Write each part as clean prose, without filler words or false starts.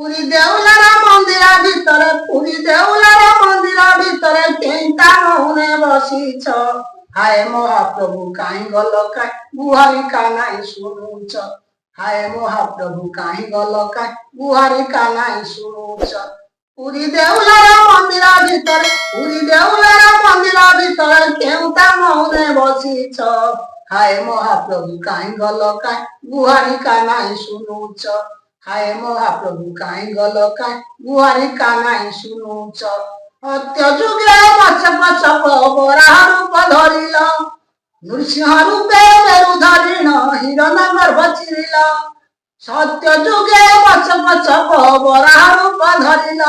ପୁରୀ ଦେଉଳର ମନ୍ଦିର ଭିତରେ ପୁରୀ ଦେଉଳର ମନ୍ଦିର ଭିତରେ କେଇଟା ମହୁନେ ବସିଛ ହାୟ ମହାପ୍ରଭୁ କାହିଁ ଗଲ କାହିଁ ଗୁହାରି କାନାଇ ଶୁଣୁଛ ହାୟ ମହାପ୍ରଭୁ କାହିଁ ଗଲ କାହିଁ ଗୁହାରି କାନାଇ ଶୁଣୁଛ ପୁରୀ ଦେଉଳର ମନ୍ଦିର ଭିତରେ ପୁରୀ ଦେଉଳର ମନ୍ଦିର ଭିତରେ କେଉଁଟା ମହୁନେ ବସିଛ ହାୟ ମହାପ୍ରଭୁ କାହିଁ ଗଲ କାହିଁ ଗୁହାରି କାନାଇ ଶୁଣୁଛ हाय महाप्रभु काई गल काई गुहारी कानाई शुणुच हत्य जुगे मचप चप बराह रूप धरिल नृसिंह रूपे मेरु धरिण हिरण गर्भ चिरिल सत्य जुगे मचप चप बराह रूप धरिल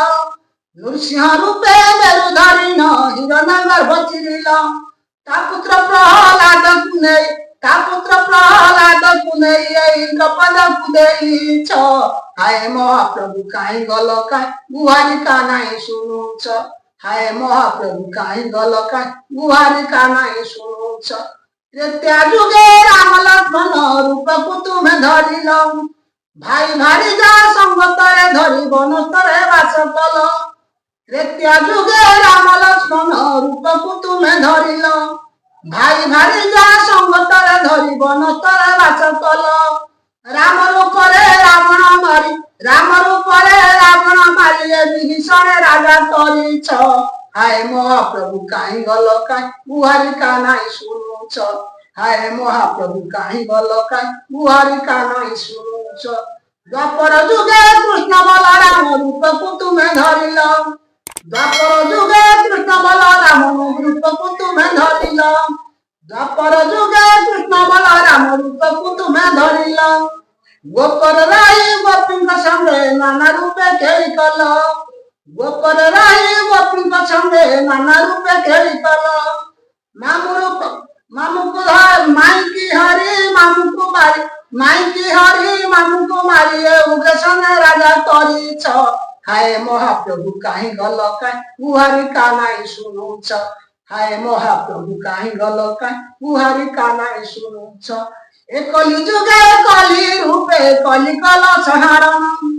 नृसिंह रूपे मेरु धरिण हिरण गर्भ चिरिल ता पुत्र प्रहलाद कुने ता पुत्र प्रहलाद कुने पद कुदेछ हाय महाप्रभु काई गल काई गुहारी कानाई शुणुच हाय महाप्रभु काई गल काई गुहारी कानाई शुणुच त्रेता जुगे राम लक्ष्मण रूप को तुम्हें धरिल भाई भारी जा संगतरे धरि बनतरे वास कल त्रेता जुगे राम लक्ष्मण रूप को तुम्हें धरिल भाई भारी जा संगतरे धरि बनतरे वास कल राम रूपरे रावण मारी राम रूपरे रावण मारी विभीषण राजा करिछ हाय महाप्रभु काई गल काई गुहारी कानाई शुणुछ हाय महाप्रभु काई गल काई गुहारी कानाई शुणुछ द्वापर जुगे कृष्ण बलराम रूप को तुम्हें धरिल द्वापर जुगे कृष्ण बलराम रूप को तुम्हें धरिल द्वापर जुगे कृष्ण बलराम रूप को तुम्हें धरिल गोपर राई गोपी संगे नाना रूपे खेली कल गोपर राई गोपी संगे नाना रूपे खेली कल मामू रूप मामू को माई की हरी मामू को मारी माई की हरी मामू को मारी उग्रसन राजा करिछ हाय महाप्रभु काहे गल काई गुहारी कानाई शुणुछ हाय महाप्रभु काहे गल काई गुहारी कानाई शुणुछ एकली जुगे कली रूपे कली कल सहारण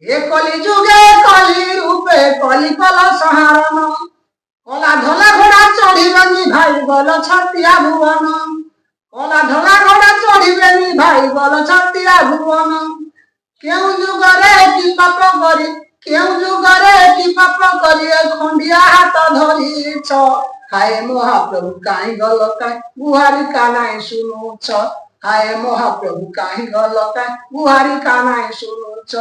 एकली जुगे कली रूपे कली कल सहारण कला धला घोड़ा चढ़िबेनी भाई गल छतिया भुवन कला धला घोड़ा चढ़िबेनी भाई गल छतिया भुवन केउ जुगरे की पाप करी केउ जुगरे की पाप करी खंडिया हाथ धरिछ हाय महाप्रभु काई गल काई गुहारी कानाई शुणुछ हाय महाप्रभु काहे गल काई गुहारी कानाई शुणुछ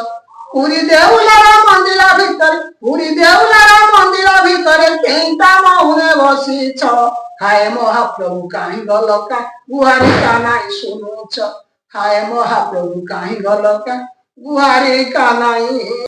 पुरी देउलर मंदिर भितर पुरी देउलर मंदिर भितर केइटा महुने बसिछ हाय महाप्रभु काहे गल काई गुहारी कानाई शुणुछ हाय महाप्रभु काहे गल काई गुहारी कानाई